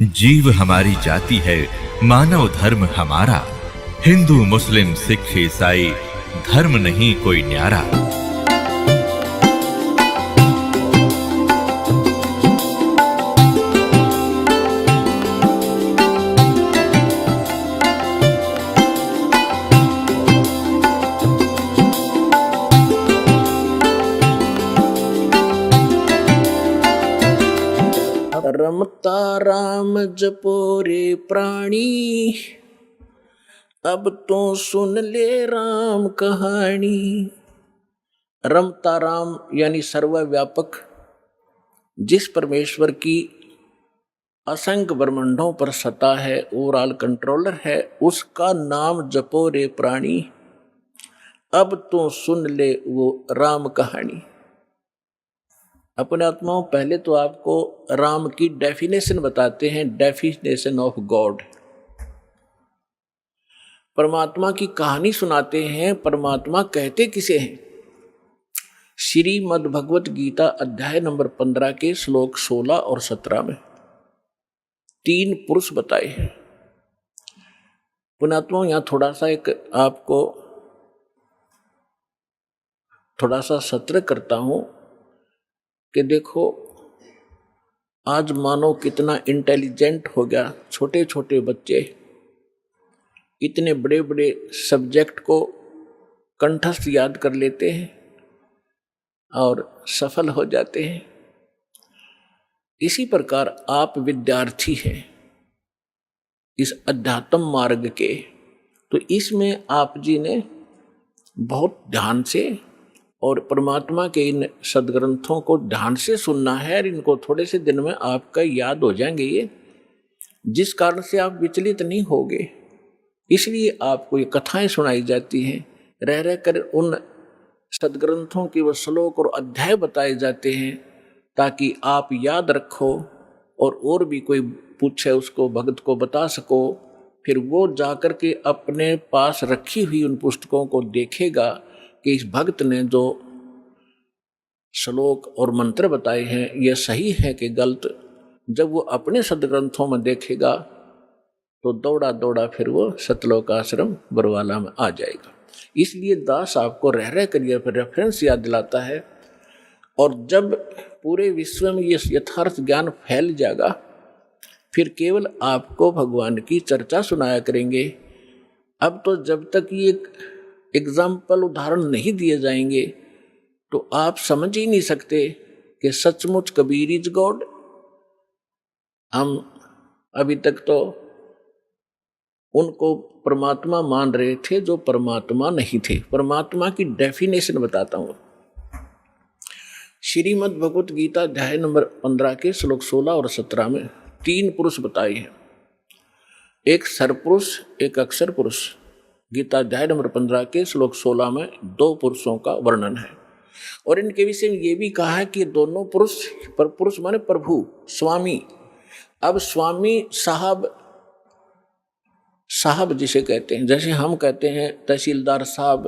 जीव हमारी जाति है, मानव धर्म हमारा। हिंदू मुस्लिम सिख ईसाई धर्म नहीं कोई न्यारा। रमता राम जपो रे प्राणी, अब तो सुन ले राम कहानी। रमता राम यानी सर्वव्यापक, जिस परमेश्वर की असंख्य ब्रह्मांडों पर सत्ता है, ओवरऑल कंट्रोलर है, उसका नाम जपो रे प्राणी, अब तो सुन ले वो राम कहानी। अपने आत्माओं, पहले तो आपको राम की डेफिनेशन बताते हैं, डेफिनेशन ऑफ गॉड। परमात्मा की कहानी सुनाते हैं। परमात्मा कहते किसे हैं? श्रीमद् भगवत गीता अध्याय नंबर 15 के श्लोक 16 और 17 में 3 पुरुष बताए हैं। पुण्यात्माओं, यहाँ थोड़ा सा एक आपको थोड़ा सा सत्र करता हूं कि देखो आज मानो कितना इंटेलिजेंट हो गया। छोटे छोटे बच्चे इतने बड़े बड़े सब्जेक्ट को कंठस्थ याद कर लेते हैं और सफल हो जाते हैं। इसी प्रकार आप विद्यार्थी हैं इस अध्यात्म मार्ग के, तो इसमें आप जी ने बहुत ध्यान से और परमात्मा के इन सदग्रंथों को ध्यान से सुनना है और इनको थोड़े से दिन में आपका याद हो जाएंगे ये, जिस कारण से आप विचलित नहीं होगे। इसलिए आपको ये कथाएं सुनाई जाती हैं, रह रह कर उन सदग्रंथों के वो श्लोक और अध्याय बताए जाते हैं ताकि आप याद रखो और भी कोई पूछे उसको भगत को बता सको। फिर वो जाकर के अपने पास रखी हुई उन पुस्तकों को देखेगा कि इस भक्त ने जो श्लोक और मंत्र बताए हैं ये सही है कि गलत। जब वो अपने सदग्रंथों में देखेगा तो दौड़ा दौड़ा फिर वो सतलोक आश्रम बरवाला में आ जाएगा। इसलिए दास आपको रह रह कर ये रेफरेंस याद दिलाता है। और जब पूरे विश्व में ये यथार्थ ज्ञान फैल जाएगा, फिर केवल आपको भगवान की चर्चा सुनाया करेंगे। अब तो जब तक ये एग्जाम्पल उदाहरण नहीं दिए जाएंगे तो आप समझ ही नहीं सकते कि सचमुच कबीर इज गॉड। हम अभी तक तो उनको परमात्मा मान रहे थे जो परमात्मा नहीं थे। परमात्मा की डेफिनेशन बताता हूं। श्रीमद् भगवत गीता अध्याय नंबर 15 के श्लोक 16 और 17 में 3 पुरुष बताए हैं, एक सरपुरुष, एक अक्षर पुरुष। गीता अध्याय नंबर 15 के श्लोक 16 में 2 पुरुषों का वर्णन है और इनके विषय में ये भी कहा है कि दोनों पुरुष, पर पुरुष माने प्रभु, स्वामी। अब स्वामी साहब जिसे कहते हैं, जैसे हम कहते हैं तहसीलदार साहब,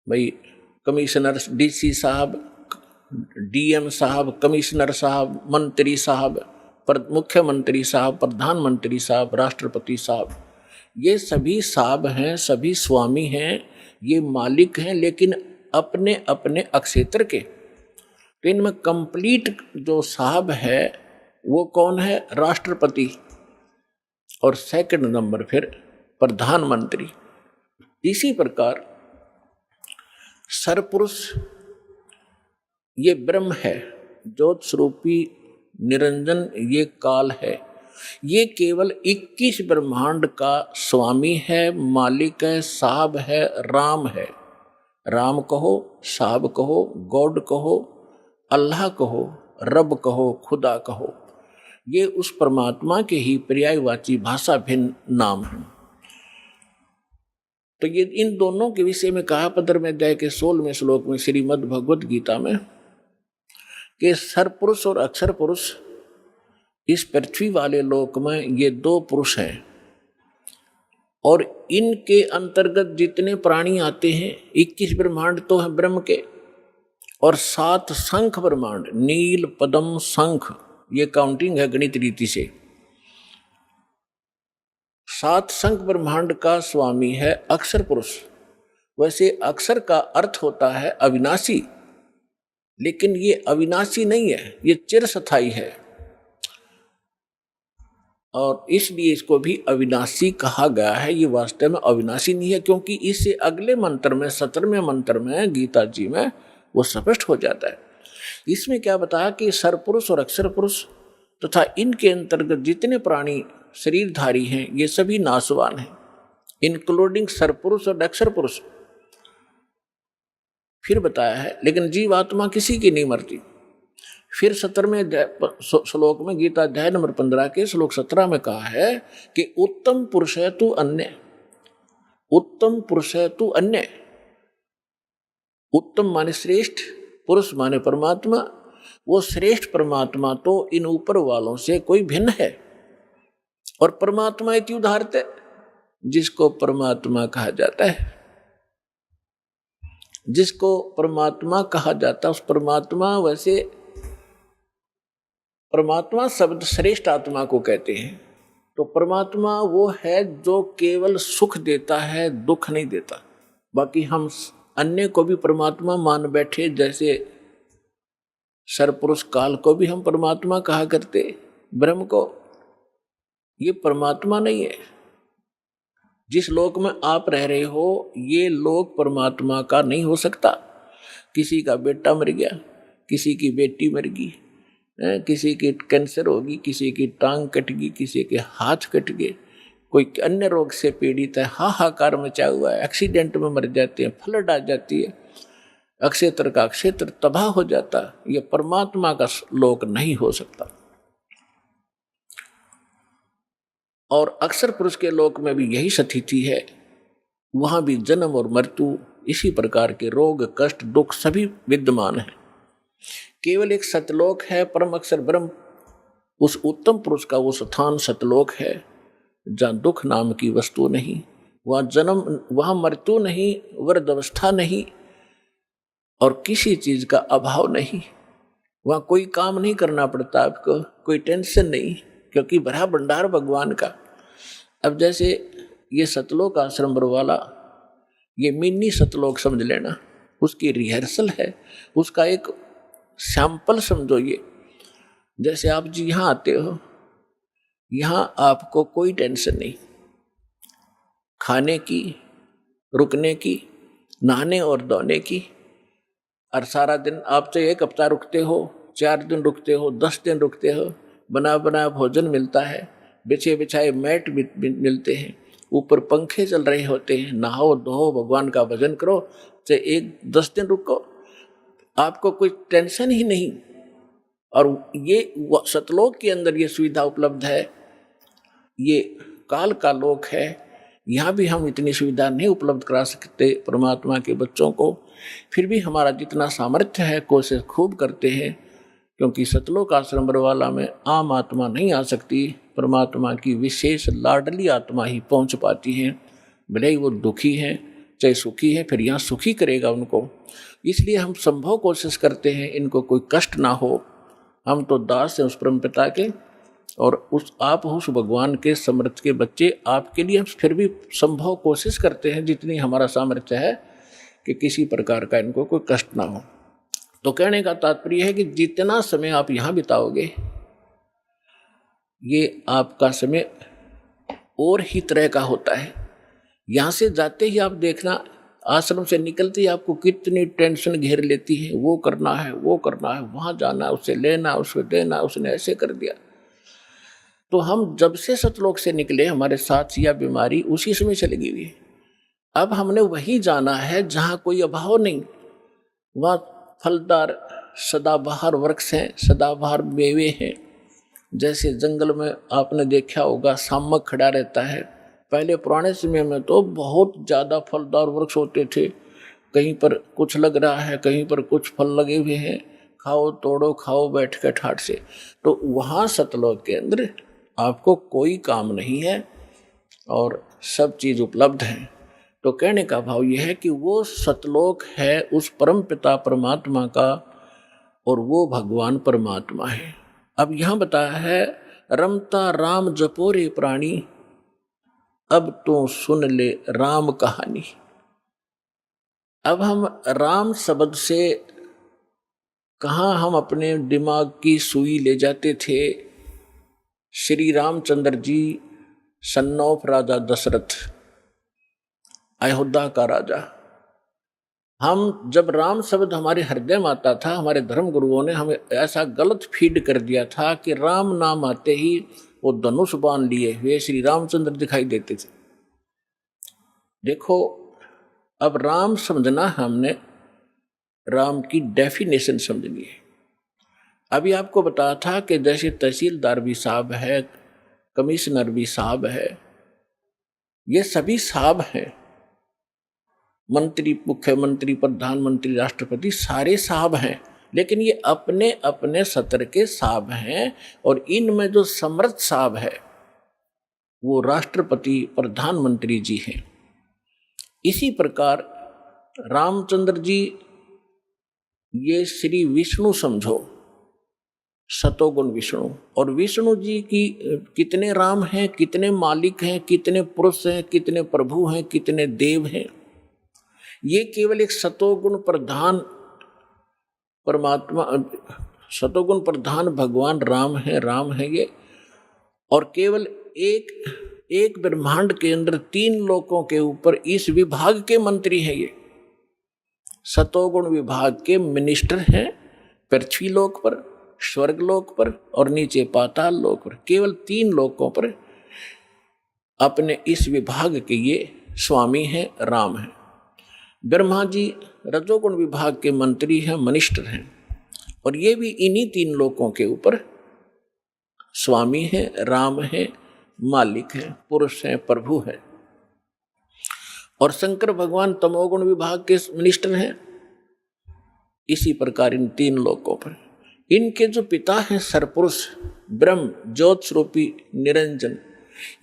भाई कमिश्नर, डीसी साहब, डीएम साहब, कमिश्नर साहब, मंत्री साहब, मुख्यमंत्री साहब, प्रधानमंत्री साहब, राष्ट्रपति साहब, ये सभी साहब हैं, सभी स्वामी हैं, ये मालिक हैं, लेकिन अपने अपने अक्षेत्र के। तो इनमें कंप्लीट जो साहब है वो कौन है? राष्ट्रपति, और सेकंड नंबर फिर प्रधानमंत्री। इसी प्रकार सरपुरुष ये ब्रह्म है, ज्योत स्वरूपी निरंजन ये काल है, ये केवल 21 ब्रह्मांड का स्वामी है, मालिक है, साहब है, राम है। राम कहो, साहब कहो, गॉड कहो, अल्लाह कहो, रब कहो, खुदा कहो, ये उस परमात्मा के ही पर्यायवाची भाषा भिन्न नाम है। तो ये इन दोनों के विषय में कहा 15वें अध्याय के 16वें श्लोक में श्रीमद् भगवत गीता में कि सरपुरुष और अक्षर पुरुष इस पृथ्वी वाले लोक में ये 2 पुरुष हैं और इनके अंतर्गत जितने प्राणी आते हैं 21 ब्रह्मांड तो हैं ब्रह्म के, और 7 शंख ब्रह्मांड, नील, पद्म, शंख ये काउंटिंग है गणित रीति से। 7 संख्य ब्रह्मांड का स्वामी है अक्षर पुरुष। वैसे अक्षर का अर्थ होता है अविनाशी, लेकिन ये अविनाशी नहीं है, ये चिरस्थायी है, और इसलिए इसको भी अविनाशी कहा गया है। ये वास्तव में अविनाशी नहीं है, क्योंकि इससे अगले मंत्र में 17वें मंत्र में गीता जी में वो स्पष्ट हो जाता है। इसमें क्या बताया कि सरपुरुष और अक्षर पुरुष तथा इनके अंतर्गत जितने प्राणी शरीरधारी हैं ये सभी नाशवान हैं, इंक्लूडिंग सरपुरुष और अक्षर पुरुष। फिर बताया है लेकिन जीवात्मा किसी की नहीं मरती। फिर 17वें श्लोक में गीता अध्याय नंबर 15 के श्लोक 17 में कहा है कि उत्तम पुरुष है तू अन्य, उत्तम पुरुष है तू अन्य। उत्तम माने श्रेष्ठ, पुरुष माने परमात्मा। वो श्रेष्ठ परमात्मा तो इन ऊपर वालों से कोई भिन्न है। और परमात्मा इति उदाहरते, जिसको परमात्मा कहा जाता है, जिसको परमात्मा कहा जाता है उस परमात्मा, वैसे परमात्मा शब्द श्रेष्ठ आत्मा को कहते हैं। तो परमात्मा वो है जो केवल सुख देता है, दुख नहीं देता। बाकी हम अन्य को भी परमात्मा मान बैठे, जैसे सरपुरुष काल को भी हम परमात्मा कहा करते, ब्रह्म को। ये परमात्मा नहीं है। जिस लोक में आप रह रहे हो ये लोक परमात्मा का नहीं हो सकता। किसी का बेटा मर गया, किसी की बेटी मर गई, किसी की कैंसर होगी, किसी की टांग कट गई, किसी के हाथ कट गए, कोई अन्य रोग से पीड़ित है, हाहाकार मचा हुआ है, एक्सीडेंट में मर जाते हैं, फ्लड आ जाती है, अक्षेत्र का क्षेत्र तबाह हो जाता। ये परमात्मा का लोक नहीं हो सकता। और अक्षर पुरुष के लोक में भी यही स्थिति है। वहां भी जन्म और मृत्यु, इसी प्रकार के रोग, कष्ट, दुख सभी विद्यमान है। केवल एक सतलोक है, परम अक्षर ब्रह्म, उस उत्तम पुरुष का वो स्थान सतलोक है, जहाँ दुख नाम की वस्तु नहीं, वहाँ जन्म, वहाँ मृत्यु नहीं, वृद्धावस्था नहीं, और किसी चीज का अभाव नहीं। वहाँ कोई काम नहीं करना पड़ता आपको, कोई टेंशन नहीं, क्योंकि भरा भंडार भगवान का। अब जैसे ये सतलोक आश्रम बरवाला, ये मिनी सतलोक समझ लेना, उसकी रिहर्सल है, उसका एक सैंपल समझो। ये जैसे आप जी यहाँ आते हो, यहाँ आपको कोई टेंशन नहीं, खाने की, रुकने की, नहाने और धोने की। और सारा दिन आप तो 1 हफ्ता रुकते हो, 4 दिन रुकते हो, 10 दिन रुकते हो, बना बना भोजन मिलता है, बिछे बिछाए मैट मिलते हैं, ऊपर पंखे चल रहे होते हैं, नहाओ धो, भगवान का भजन करो, चाहे 10 दिन रुको, आपको कोई टेंशन ही नहीं। और ये सतलोक के अंदर ये सुविधा उपलब्ध है। ये काल का लोक है, यहाँ भी हम इतनी सुविधा नहीं उपलब्ध करा सकते परमात्मा के बच्चों को। फिर भी हमारा जितना सामर्थ्य है कोशिश खूब करते हैं, क्योंकि सतलोक आश्रम बरवाला में आम आत्मा नहीं आ सकती, परमात्मा की विशेष लाडली आत्मा ही पहुंच पाती है। भले ही वो दुखी हैं चाहे सुखी है, फिर यहाँ सुखी करेगा उनको। इसलिए हम संभव कोशिश करते हैं इनको कोई कष्ट ना हो। हम तो दास हैं उस परम पिता के, और आप उस भगवान के समर्थ के बच्चे, आपके लिए हम फिर भी संभव कोशिश करते हैं जितनी हमारा सामर्थ्य है कि किसी प्रकार का इनको कोई कष्ट ना हो। तो कहने का तात्पर्य है कि जितना समय आप यहाँ बिताओगे, ये आपका समय और ही तरह का होता है। यहाँ से जाते ही आप देखना, आश्रम से निकलते ही आपको कितनी टेंशन घेर लेती है, वो करना है, वो करना है, वहाँ जाना, उसे लेना, उसे देना, उसने ऐसे कर दिया। तो हम जब से सतलोक से निकले, हमारे साथ या बीमारी उसी समय चली गई है। अब हमने वही जाना है जहाँ कोई अभाव नहीं, वहाँ फलदार सदाबहार वृक्ष हैं, सदाबहार मेवे हैं। जैसे जंगल में आपने देखा होगा शामक खड़ा रहता है, पहले पुराने समय में तो बहुत ज़्यादा फलदार वृक्ष होते थे, कहीं पर कुछ लग रहा है, कहीं पर कुछ फल लगे हुए हैं, खाओ तोड़ो खाओ बैठ के ठाट से। तो वहाँ सतलोक के अंदर आपको कोई काम नहीं है और सब चीज़ उपलब्ध है। तो कहने का भाव यह है कि वो सतलोक है उस परम पिता परमात्मा का, और वो भगवान परमात्मा है। अब यहां बताया है रमता राम जपो रे प्राणी, अब तो सुन ले राम कहानी। अब हम राम शब्द से कहाँ हम अपने दिमाग की सुई ले जाते थे। श्री रामचंद्र जी सन ऑफ राजा दशरथ, अयोध्या का राजा। हम जब राम शब्द हमारे हृदय में आता था, हमारे धर्म गुरुओं ने हमें ऐसा गलत फीड कर दिया था कि राम नाम आते ही वो धनुष बाण लिए हुए श्री रामचंद्र दिखाई देते थे। देखो, अब राम समझना हमने राम की डेफिनेशन समझनी है। अभी आपको बताया था कि जैसे तहसीलदार भी साहब है, कमिश्नर भी साहब है, ये सभी साहब हैं। मंत्री, मुख्यमंत्री, प्रधानमंत्री, राष्ट्रपति सारे साहब हैं, लेकिन ये अपने अपने सत्र के साहब हैं। और इनमें जो समर्थ साहब है वो राष्ट्रपति, प्रधानमंत्री जी हैं। इसी प्रकार रामचंद्र जी ये श्री विष्णु समझो, सतोगुण विष्णु। और विष्णु जी की कितने राम हैं, कितने मालिक हैं, कितने पुरुष हैं, कितने प्रभु हैं, कितने देव हैं, ये केवल एक सतोगुण प्रधान परमात्मा, सतोगुण प्रधान भगवान राम है ये। और केवल एक ब्रह्मांड के अंदर 3 लोकों के ऊपर इस विभाग के मंत्री हैं। ये सतोगुण विभाग के मिनिस्टर हैं, पृथ्वी लोक पर, स्वर्ग लोक पर और नीचे पाताल लोक पर। केवल 3 लोकों पर अपने इस विभाग के ये स्वामी हैं, राम हैं। ब्रह्मा जी रजोगुण विभाग के मंत्री हैं, मिनिस्टर हैं, और ये भी इन्हीं 3 लोकों के ऊपर स्वामी हैं, राम हैं, मालिक हैं, पुरुष हैं, प्रभु हैं। और शंकर भगवान तमोगुण विभाग के मिनिस्टर हैं। इसी प्रकार इन 3 लोकों पर इनके जो पिता हैं सरपुरुष ब्रह्म ज्योत स्वरूपी निरंजन,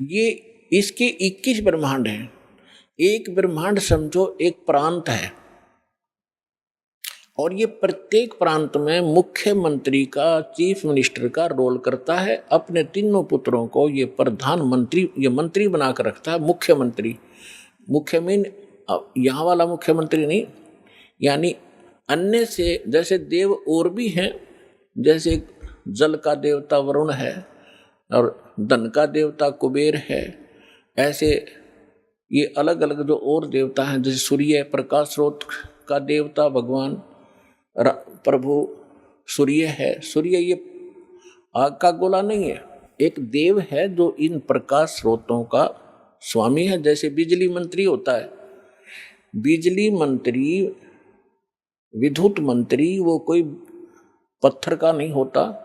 ये इसके 21 ब्रह्मांड हैं। एक ब्रह्मांड समझो एक प्रांत है, और ये प्रत्येक प्रांत में मुख्यमंत्री का, चीफ मिनिस्टर का रोल करता है। अपने 3 पुत्रों को ये प्रधानमंत्री, ये मंत्री बनाकर रखता है। मुख्यमंत्री, मुख्य मीन यहाँ वाला मुख्यमंत्री नहीं, यानी अन्य से जैसे देव और भी हैं, जैसे जल का देवता वरुण है और धन का देवता कुबेर है, ऐसे ये अलग अलग जो और देवता हैं, जैसे सूर्य प्रकाश स्रोत का देवता भगवान प्रभु सूर्य है। सूर्य ये आग का गोला नहीं है, एक देव है जो इन प्रकाश स्रोतों का स्वामी है। जैसे बिजली मंत्री होता है, बिजली मंत्री, विद्युत मंत्री वो कोई पत्थर का नहीं होता,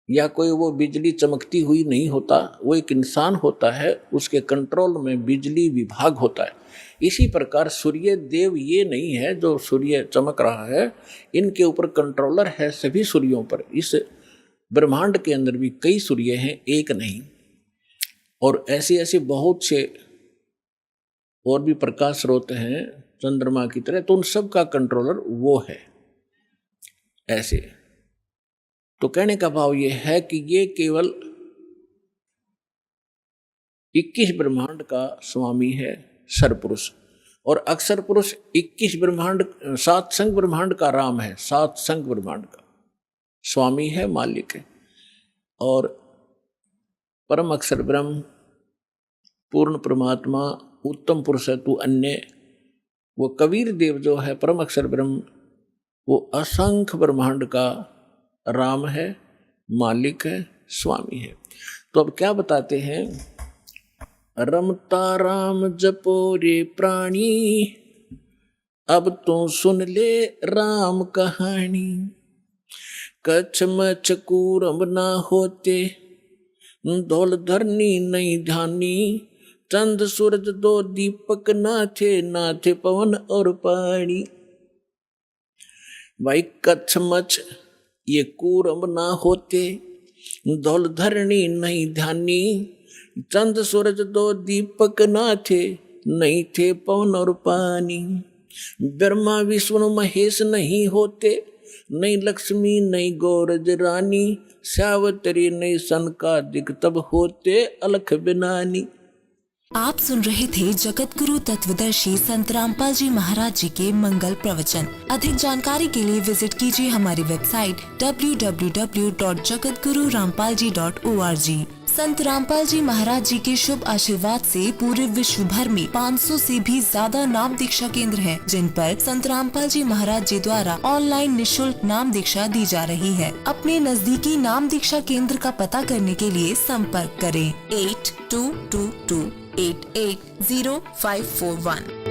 या कोई वो बिजली चमकती हुई नहीं होता, वो एक इंसान होता है, उसके कंट्रोल में बिजली विभाग होता है। इसी प्रकार सूर्य देव ये नहीं है जो सूर्य चमक रहा है, इनके ऊपर कंट्रोलर है सभी सूर्यों पर। इस ब्रह्मांड के अंदर भी कई सूर्य हैं, एक नहीं। और ऐसे ऐसे बहुत से और भी प्रकाश स्रोत हैं चंद्रमा की तरह, तो उन सब का कंट्रोलर वो है। ऐसे तो कहने का भाव ये है कि ये केवल 21 ब्रह्मांड का स्वामी है सरपुरुष। और अक्षर पुरुष 21 ब्रह्मांड, 7 संग ब्रह्मांड का राम है, 7 संग ब्रह्मांड का स्वामी है, मालिक है। और परम अक्षर ब्रह्म, पूर्ण परमात्मा, उत्तम पुरुष है तू अन्य, वो कबीर देव जो है परम अक्षर ब्रह्म, वो असंख्य ब्रह्मांड का राम है, मालिक है, स्वामी है। तो अब क्या बताते हैं, रमता राम जपो रे प्राणी, अब तो सुन ले राम कहानी। कच्छ मच्छ कूरम ना होते, धौल धरनी नहीं ध्यानी। चंद सूरज 2 दीपक ना थे पवन और पानी। भाई कच्छ मच्छ ये कूरम ना होते, धौल धरनी नहीं ध्यानी। चंद सूरज 2 दीपक ना थे पवन और पानी। ब्रह्मा विष्णु महेश नहीं होते, नहीं लक्ष्मी नहीं गोरज रानी, सावतरी नहीं सनकादिक, तब होते अलख बिनानी। आप सुन रहे थे जगत गुरु तत्वदर्शी संत रामपाल जी महाराज जी के मंगल प्रवचन। अधिक जानकारी के लिए विजिट कीजिए हमारी वेबसाइट www.jagatgururampalji.org। संत रामपाल जी महाराज जी के शुभ आशीर्वाद से पूरे विश्व भर में 500 से भी ज्यादा नाम दीक्षा केंद्र हैं, जिन पर संत रामपाल जी महाराज जी द्वारा ऑनलाइन निशुल्क नाम दीक्षा दी जा रही है। अपने नजदीकी नाम दीक्षा केंद्र का पता करने के लिए संपर्क करें 8222880541।